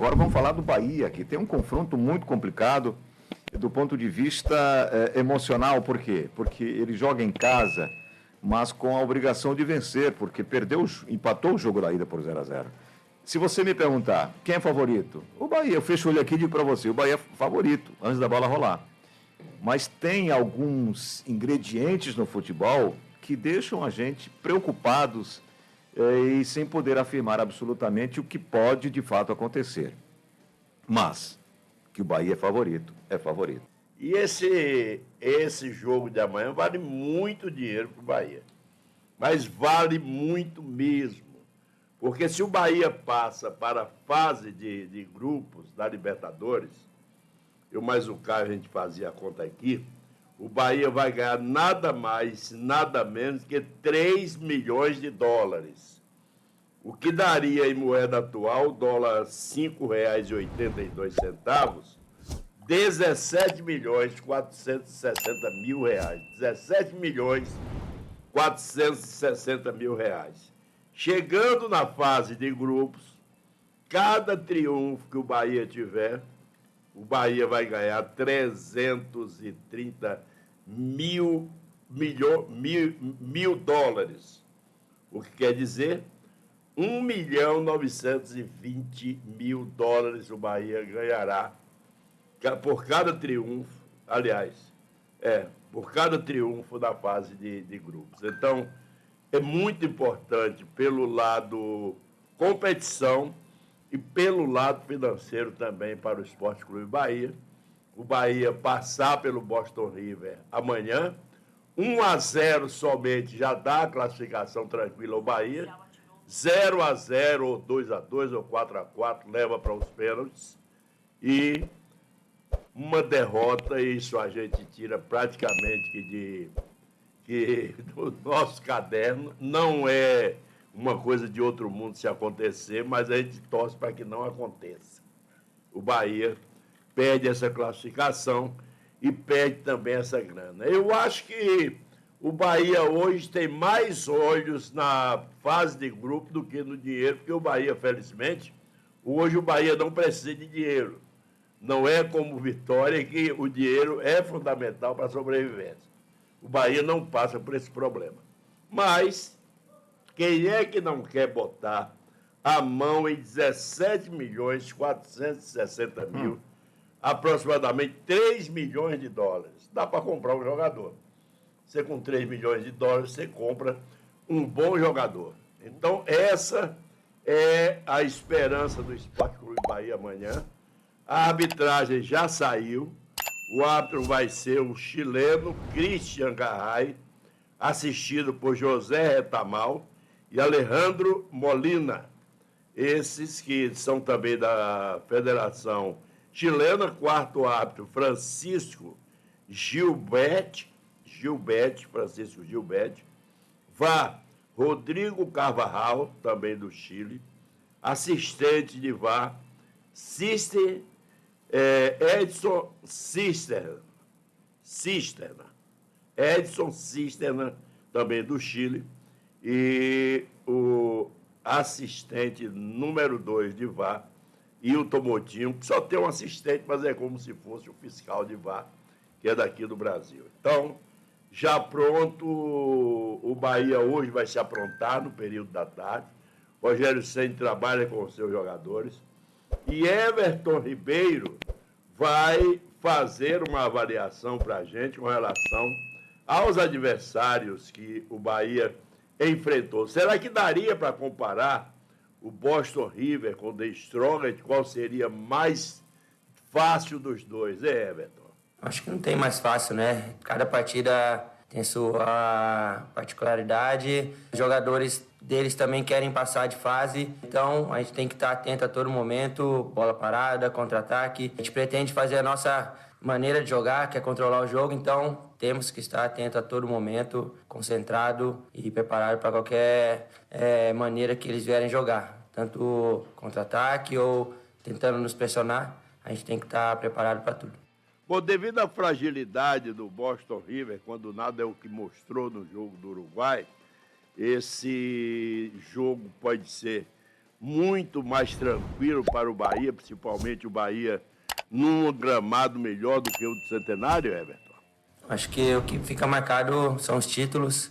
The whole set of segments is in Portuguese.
Agora vamos falar do Bahia, que tem um confronto muito complicado do ponto de vista emocional. Por quê? Porque ele joga em casa, mas com a obrigação de vencer, porque empatou o jogo da ida por 0-0. Se você me perguntar quem é favorito, o Bahia. Eu fecho o olho aqui e digo para você, o Bahia é favorito, antes da bola rolar. Mas tem alguns ingredientes no futebol que deixam a gente preocupados e sem poder afirmar absolutamente o que pode de fato acontecer. Mas que o Bahia é favorito, é favorito. E esse jogo de amanhã vale muito dinheiro para o Bahia. Mas vale muito mesmo. Porque se o Bahia passa para a fase de grupos da Libertadores, eu mais o Caio, a gente fazia a conta aqui, o Bahia vai ganhar nada mais, nada menos que 3 milhões de dólares. O que daria em moeda atual, dólar R$ 5,82, 17 milhões 460 mil reais. 17 milhões 460 mil reais. Chegando na fase de grupos, cada triunfo que o Bahia tiver, o Bahia vai ganhar 330 mil dólares. O que quer dizer 1.920.000 dólares o Bahia ganhará por cada triunfo, por cada triunfo da fase de grupos. Então, é muito importante pelo lado competição e pelo lado financeiro também para o Sport Clube Bahia. O Bahia passar pelo Boston River amanhã, 1-0 somente já dá a classificação tranquila ao Bahia, 0-0 ou 2-2 ou 4-4 leva para os pênaltis e uma derrota, isso a gente tira praticamente do nosso caderno, não é uma coisa de outro mundo se acontecer, mas a gente torce para que não aconteça. O Bahia perde essa classificação e perde também essa grana. Eu acho que o Bahia hoje tem mais olhos na fase de grupo do que no dinheiro, porque o Bahia, felizmente, hoje o Bahia não precisa de dinheiro. Não é como Vitória, que o dinheiro é fundamental para a sobrevivência. O Bahia não passa por esse problema. Mas quem é que não quer botar a mão em 17 milhões 460 mil, aproximadamente 3 milhões de dólares? Dá para comprar um jogador. Você com 3 milhões de dólares, você compra um bom jogador. Então, essa é a esperança do Sport Clube Bahia amanhã. A arbitragem já saiu. O árbitro vai ser o chileno Christian Garray, assistido por José Retamal e Alejandro Molina. Esses que são também da Federação Chilena. Quarto árbitro, Francisco Gilberto. VAR, Rodrigo Carvajal, também do Chile. Assistente de VAR, Edson Cisterna, também do Chile. E o assistente número 2 de VAR, Hilton Motinho, que só tem um assistente, mas é como se fosse o fiscal de VAR, que é daqui do Brasil. Então, já pronto, o Bahia hoje vai se aprontar no período da tarde. Rogério Ceni trabalha com os seus jogadores. E Everton Ribeiro vai fazer uma avaliação para a gente com relação aos adversários que o Bahia enfrentou. Será que daria para comparar o Boston River com o The Strongest? Qual seria mais fácil dos dois, Everton? Acho que não tem mais fácil, né? Cada partida tem sua particularidade. Os jogadores deles também querem passar de fase. Então, a gente tem que estar atento a todo momento. Bola parada, contra-ataque. A gente pretende fazer a nossa maneira de jogar, que é controlar o jogo. Então, temos que estar atento a todo momento, concentrado e preparado para qualquer maneira que eles vierem jogar. Tanto contra-ataque ou tentando nos pressionar, a gente tem que estar preparado para tudo. Bom, devido à fragilidade do Boston River, quando nada é o que mostrou no jogo do Uruguai, esse jogo pode ser muito mais tranquilo para o Bahia, principalmente o Bahia num gramado melhor do que o do Centenário, Everton? Acho que o que fica marcado são os títulos.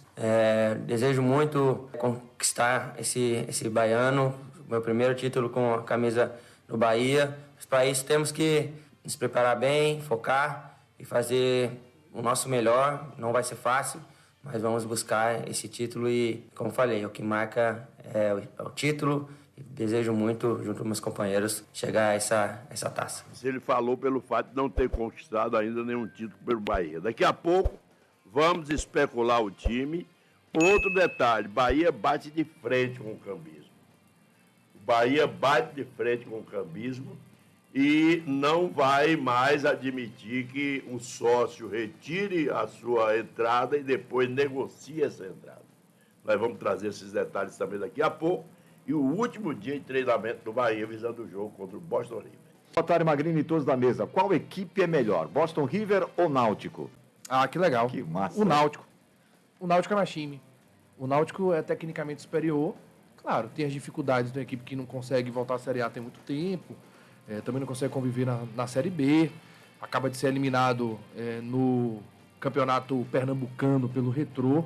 Desejo muito conquistar esse baiano, meu primeiro título com a camisa do Bahia. Para isso temos que nos preparar bem, focar e fazer o nosso melhor. Não vai ser fácil, mas vamos buscar esse título e, como falei, o que marca é o título. Desejo muito, junto com meus companheiros, chegar a essa taça. Ele falou pelo fato de não ter conquistado ainda nenhum título pelo Bahia. Daqui a pouco, vamos especular o time. Outro detalhe, Bahia bate de frente com o cambismo. Bahia bate de frente com o cambismo e não vai mais admitir que o sócio retire a sua entrada e depois negocie essa entrada. Nós vamos trazer esses detalhes também daqui a pouco. E o último dia de treinamento do Bahia visando o jogo contra o Boston River. Otário Magrini e todos da mesa, qual equipe é melhor, Boston River ou Náutico? Ah, que legal. Que massa. O Náutico. O Náutico é mais time. O Náutico é tecnicamente superior. Claro, tem as dificuldades da equipe que não consegue voltar à Série A tem muito tempo. Também não consegue conviver na Série B. Acaba de ser eliminado no Campeonato Pernambucano pelo Retrô.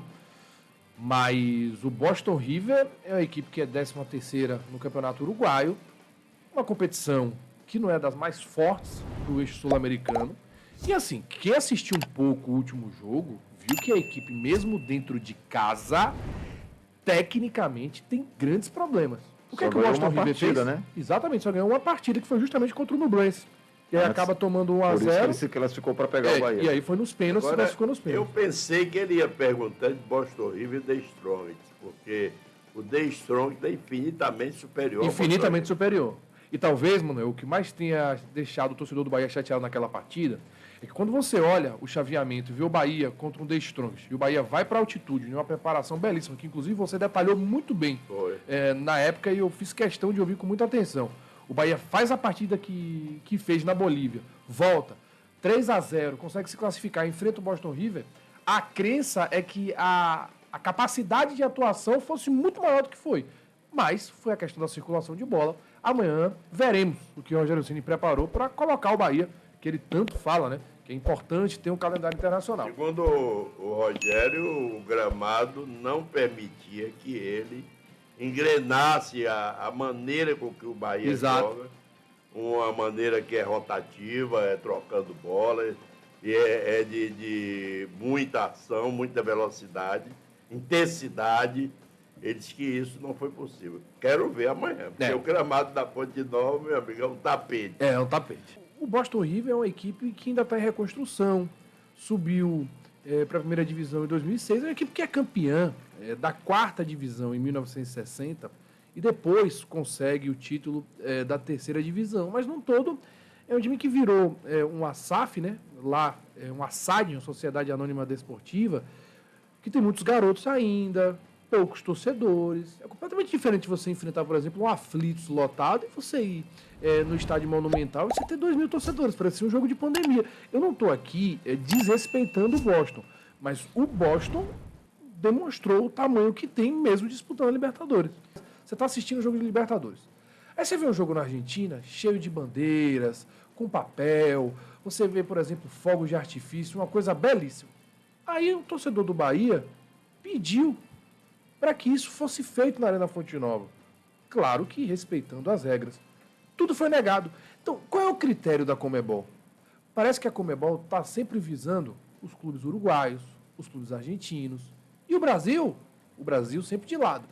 Mas o Boston River é a equipe que é 13ª no Campeonato Uruguaio. Uma competição que não é das mais fortes do eixo sul-americano. E assim, quem assistiu um pouco o último jogo, viu que a equipe, mesmo dentro de casa, tecnicamente tem grandes problemas. O que é que o Boston River fez? Né? Exatamente, só ganhou uma partida que foi justamente contra o Nublense. E aí acaba tomando 1-0. Por isso que ele se classificou para pegar o Bahia. E aí foi nos pênaltis, Agora, ficou nos pênaltis. eu pensei que ele ia perguntar de Boston River e The Strongest, porque o The Strongest é infinitamente superior. Infinitamente superior. E talvez, Manuel, o que mais tenha deixado o torcedor do Bahia chateado naquela partida é que quando você olha o chaveamento e vê o Bahia contra um The Strongest, e o Bahia vai para altitude, numa preparação belíssima, que inclusive você detalhou muito bem na época e eu fiz questão de ouvir com muita atenção. O Bahia faz a partida que fez na Bolívia, volta, 3-0, consegue se classificar, enfrenta o Boston River. A crença é que a capacidade de atuação fosse muito maior do que foi. Mas foi a questão da circulação de bola. Amanhã veremos o que o Rogério Ceni preparou para colocar o Bahia, que ele tanto fala, né? Que é importante ter um calendário internacional. Segundo o Rogério, o gramado não permitia que ele engrenasse a maneira com que o Bahia joga, uma maneira que é rotativa, é trocando bola, e é de muita ação, muita velocidade, intensidade. Ele disse que isso não foi possível. Quero ver amanhã, porque o gramado da Fonte Nova, meu amigo, é um tapete. É um tapete. O Boston River é uma equipe que ainda está em reconstrução, subiu para a primeira divisão em 2006, é uma equipe que é campeã da 4ª divisão em 1960 e depois consegue o título da 3ª divisão. Mas, num todo, é um time que virou um ASAF, né? Lá, um ASAD, uma Sociedade Anônima Desportiva, que tem muitos garotos ainda, poucos torcedores. É completamente diferente você enfrentar, por exemplo, um Aflitos lotado e você ir no estádio Monumental e você ter 2.000 torcedores. Parece um jogo de pandemia. Eu não estou aqui desrespeitando o Boston, mas o Boston demonstrou o tamanho que tem mesmo disputando a Libertadores. Você está assistindo o jogo de Libertadores. Aí você vê um jogo na Argentina cheio de bandeiras, com papel. Você vê, por exemplo, fogos de artifício, uma coisa belíssima. Aí o torcedor do Bahia pediu para que isso fosse feito na Arena Fonte Nova. Claro que respeitando as regras. Tudo foi negado. Então, qual é o critério da Conmebol? Parece que a Conmebol está sempre visando os clubes uruguaios, os clubes argentinos. E o Brasil sempre de lado.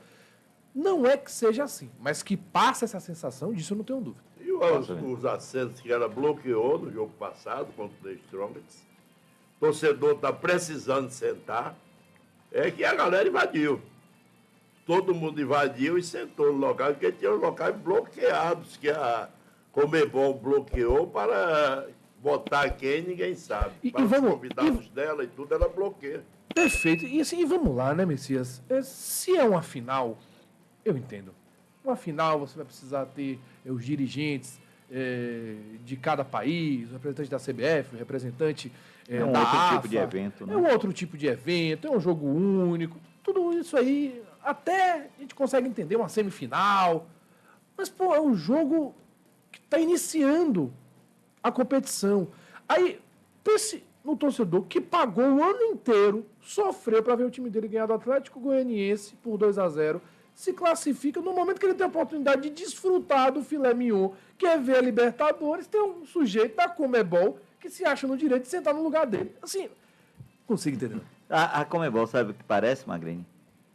Não é que seja assim, mas que passa essa sensação, disso eu não tenho dúvida. E os assentos que ela bloqueou no jogo passado contra o The Strongest, o torcedor está precisando sentar, é que a galera invadiu. Todo mundo invadiu e sentou no local, porque tinha os locais bloqueados, que a Conmebol bloqueou para botar quem ninguém sabe. Para os convidados dela e tudo, ela bloqueia. Perfeito. E assim, vamos lá, né, Messias? Se é uma final, eu entendo. Uma final, você vai precisar ter os dirigentes de cada país, o representante da CBF, o representante um da outro AFA. Tipo de evento, né? É um outro tipo de evento, é um jogo único. Tudo isso aí, até a gente consegue entender uma semifinal. Mas, pô, é um jogo que está iniciando a competição. Aí, pense no torcedor que pagou o ano inteiro, sofreu para ver o time dele ganhar do Atlético Goianiense por 2-0, se classifica no momento que ele tem a oportunidade de desfrutar do filé mignon, que é ver a Libertadores, tem um sujeito da Conmebol que se acha no direito de sentar no lugar dele. Assim, consigo entender. A Conmebol, sabe o que parece, Magrini?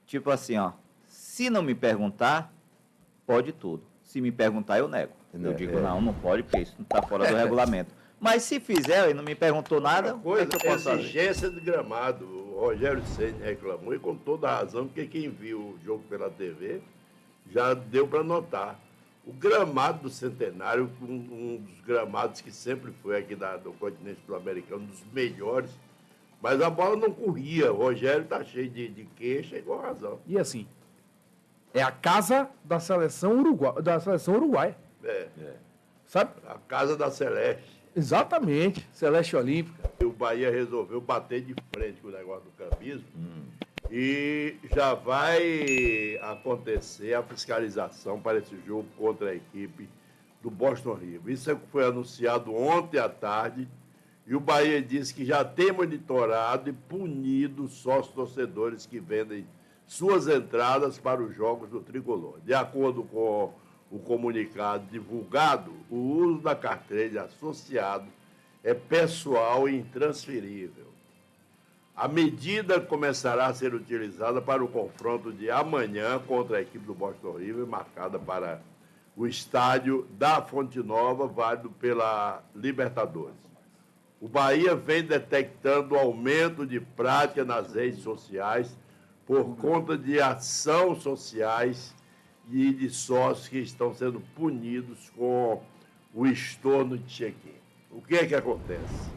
Tipo assim, ó, se não me perguntar, pode tudo. Se me perguntar, eu nego. Eu digo, não pode, porque isso não está fora do regulamento. Mas se fizer e não me perguntou nada, o que é que eu posso fazer? Exigência de gramado. O Rogério Ceni reclamou, e com toda a razão, porque quem viu o jogo pela TV já deu para notar. O gramado do Centenário, um dos gramados que sempre foi aqui do continente sul-americano, um dos melhores, mas a bola não corria. O Rogério está cheio de queixa e com razão. E assim, é a casa da seleção uruguaia. Sabe? A casa da Celeste. Exatamente, Celeste Olímpica. E o Bahia resolveu bater de frente com o negócio do cambismo. E já vai acontecer a fiscalização para esse jogo contra a equipe do Boston River. Isso foi anunciado ontem à tarde. E o Bahia disse que já tem monitorado e punido sócios torcedores que vendem suas entradas para os jogos do Tricolor. De acordo com o comunicado divulgado, o uso da carteira de associado é pessoal e intransferível. A medida começará a ser utilizada para o confronto de amanhã contra a equipe do Boston River, marcada para o estádio da Fonte Nova, válido pela Libertadores. O Bahia vem detectando aumento de prática nas redes sociais por conta de ações sociais e de sócios que estão sendo punidos com o estorno de check-in. O que é que acontece?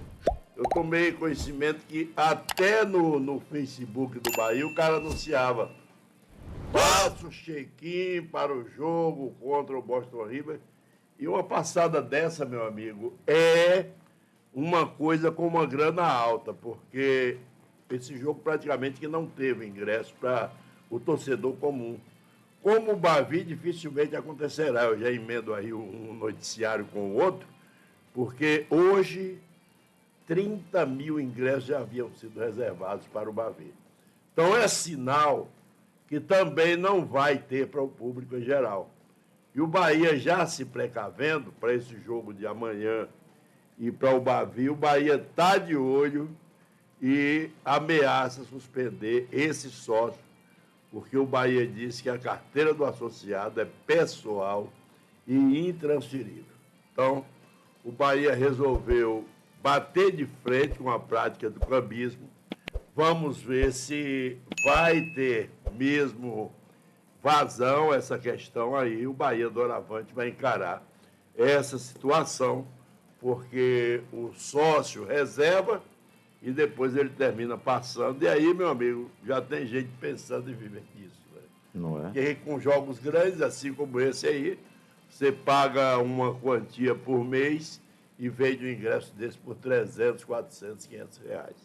Eu tomei conhecimento que até no Facebook do Bahia o cara anunciava: faça o check-in para o jogo contra o Boston River. E uma passada dessa, meu amigo, é uma coisa com uma grana alta, porque esse jogo praticamente que não teve ingresso para o torcedor comum. Como o Bavi, dificilmente acontecerá. Eu já emendo aí um noticiário com o outro, porque hoje 30 mil ingressos já haviam sido reservados para o Bavi. Então é sinal que também não vai ter para o público em geral. E o Bahia já se precavendo para esse jogo de amanhã e para o Bavi, o Bahia está de olho e ameaça suspender esse sócio, porque o Bahia disse que a carteira do associado é pessoal e intransferível. Então, o Bahia resolveu bater de frente com a prática do cambismo. Vamos ver se vai ter mesmo vazão essa questão aí. O Bahia doravante vai encarar essa situação, porque o sócio reserva e depois ele termina passando. E aí, meu amigo, já tem gente pensando em viver disso. Né? Não é? Porque com jogos grandes, assim como esse aí, você paga uma quantia por mês e vende um ingresso desse por 300, 400, 500 reais.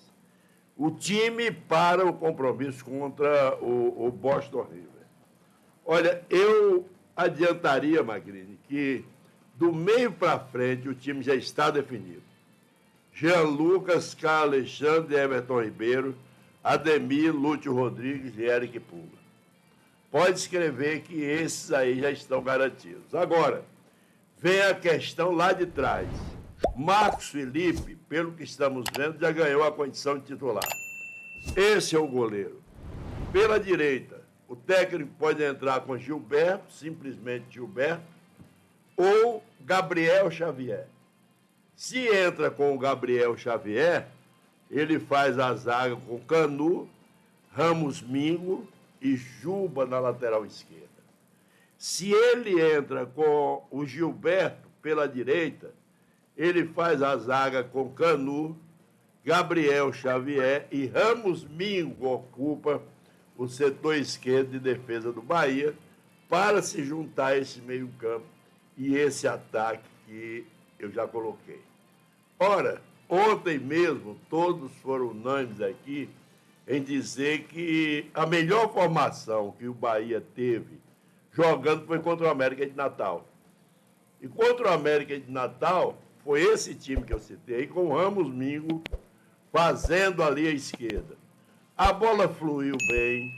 O time para o compromisso contra o Boston River. Olha, eu adiantaria, Magrini, que do meio para frente o time já está definido. Jean Lucas, Carlos Alexandre, Everton Ribeiro, Ademir, Lúcio Rodrigues e Eric Pulga. Pode escrever que esses aí já estão garantidos. Agora, vem a questão lá de trás. Marcos Felipe, pelo que estamos vendo, já ganhou a condição de titular. Esse é o goleiro. Pela direita, o técnico pode entrar com Gilberto, simplesmente Gilberto, ou Gabriel Xavier. Se entra com o Gabriel Xavier, ele faz a zaga com Canu, Ramos Mingo e Juba na lateral esquerda. Se ele entra com o Gilberto pela direita, ele faz a zaga com Canu, Gabriel Xavier e Ramos Mingo ocupa o setor esquerdo de defesa do Bahia para se juntar a esse meio-campo e esse ataque que eu já coloquei. Ora, ontem mesmo, todos foram unânimes aqui em dizer que a melhor formação que o Bahia teve jogando foi contra o América de Natal. E contra o América de Natal, foi esse time que eu citei, com o Ramos Mingo fazendo ali a esquerda. A bola fluiu bem,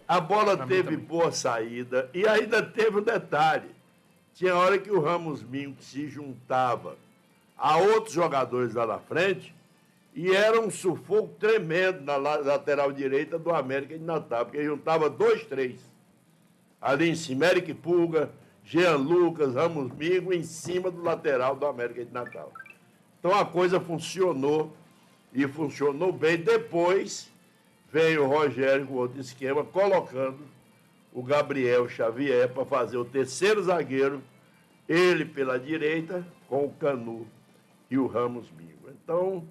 a bola teve boa saída e ainda teve um detalhe. Tinha hora que o Ramos Mingo se juntava a outros jogadores lá na frente e era um sufoco tremendo na lateral direita do América de Natal, porque juntava 2, 3. Ali em cima, Eric Pulga, Jean Lucas, Ramos Mingo, em cima do lateral do América de Natal. Então a coisa funcionou e funcionou bem. Depois veio o Rogério com outro esquema, colocando o Gabriel Xavier para fazer o terceiro zagueiro, ele pela direita, com o Canu e o Ramos Mingo. Então,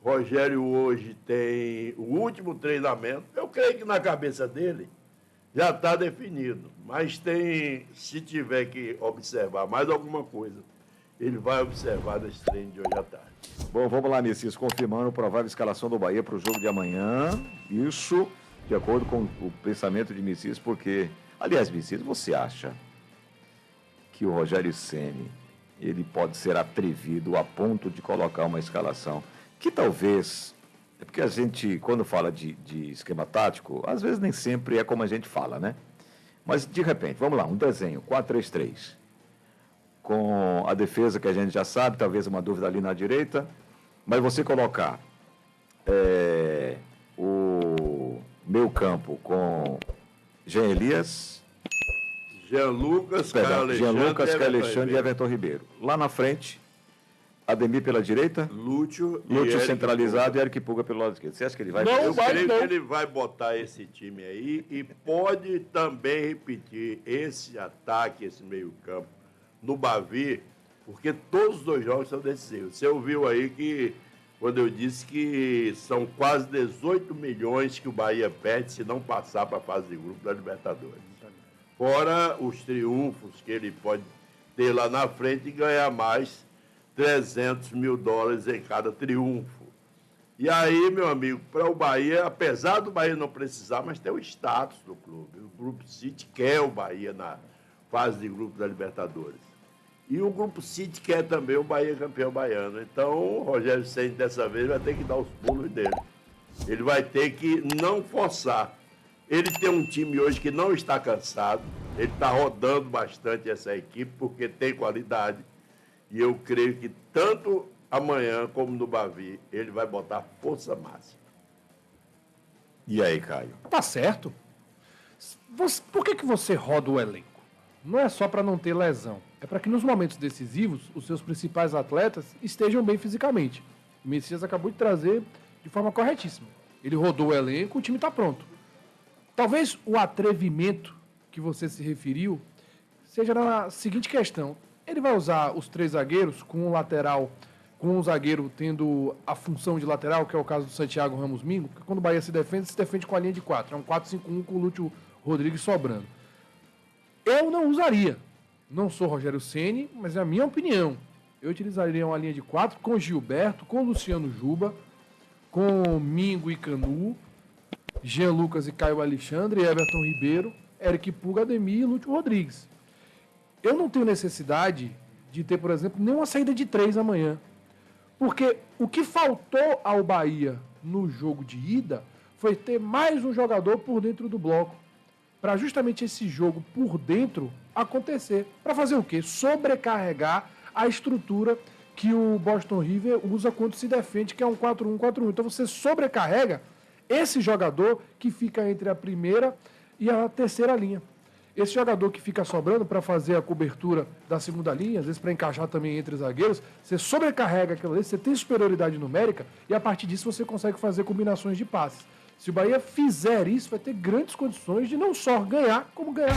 Rogério hoje tem o último treinamento. Eu creio que na cabeça dele já está definido, mas se tiver que observar mais alguma coisa, ele vai observar nesse treino de hoje à tarde. Bom, vamos lá, Messias, confirmando a provável escalação do Bahia para o jogo de amanhã. Isso, de acordo com o pensamento de Messias, porque... Aliás, Messias, você acha que o Rogério Ceni ele pode ser atrevido a ponto de colocar uma escalação que talvez... É porque a gente, quando fala de esquema tático, às vezes nem sempre é como a gente fala, né? Mas, de repente, vamos lá, um desenho, 4-3-3. Com a defesa que a gente já sabe, talvez uma dúvida ali na direita, mas você colocar o meio campo com Jean Elias, Jean Lucas, Caio Alexandre e Everton Ribeiro. Lá na frente, Ademir pela direita, Lúcio centralizado e Eric Pulga pelo lado esquerdo. Você acha que ele vai... Eu creio que ele vai botar esse time aí e pode também repetir esse ataque, esse meio campo no Bavi, porque todos os 2 jogos são decisivos. Você ouviu aí que, quando eu disse que são quase 18 milhões que o Bahia perde se não passar para a fase de grupo da Libertadores. Fora os triunfos que ele pode ter lá na frente e ganhar mais $300 mil em cada triunfo. E aí, meu amigo, para o Bahia, apesar do Bahia não precisar, mas tem o status do clube. O Grupo City quer o Bahia na fase de grupo da Libertadores. E o Grupo City quer também o Bahia campeão baiano. Então, o Rogério Ceni dessa vez vai ter que dar os pulos dele. Ele vai ter que não forçar. Ele tem um time hoje que não está cansado. Ele está rodando bastante essa equipe porque tem qualidade. E eu creio que tanto amanhã como no Bavi, ele vai botar força máxima. E aí, Caio? Tá certo. Por que você roda o elenco? Não é só para não ter lesão. É para que nos momentos decisivos, os seus principais atletas estejam bem fisicamente. O Messias acabou de trazer de forma corretíssima. Ele rodou o elenco, o time está pronto. Talvez o atrevimento que você se referiu seja na seguinte questão. Ele vai usar os 3 zagueiros com um lateral, com um zagueiro tendo a função de lateral, que é o caso do Santiago Ramos Mingo, porque quando o Bahia se defende com a linha de 4. É um 4-5-1 com o Lúcio Rodrigues sobrando. Eu não usaria. Não sou Rogério Ceni, mas é a minha opinião. Eu utilizaria uma linha de 4 com Gilberto, com Luciano Juba, com Mingo e Canu, Jean Lucas e Caio Alexandre, Everton Ribeiro, Eric Pulga, Ademir e Lúcio Rodrigues. Eu não tenho necessidade de ter, por exemplo, nenhuma saída de 3 amanhã. Porque o que faltou ao Bahia no jogo de ida foi ter mais um jogador por dentro do bloco. Para justamente esse jogo por dentro acontecer. Para fazer o quê? Sobrecarregar a estrutura que o Boston River usa quando se defende, que é um 4-1-4-1. Então você sobrecarrega esse jogador que fica entre a primeira e a terceira linha. Esse jogador que fica sobrando para fazer a cobertura da segunda linha, às vezes para encaixar também entre zagueiros, você sobrecarrega aquela vez, você tem superioridade numérica e a partir disso você consegue fazer combinações de passes. Se o Bahia fizer isso, vai ter grandes condições de não só ganhar, como ganhar.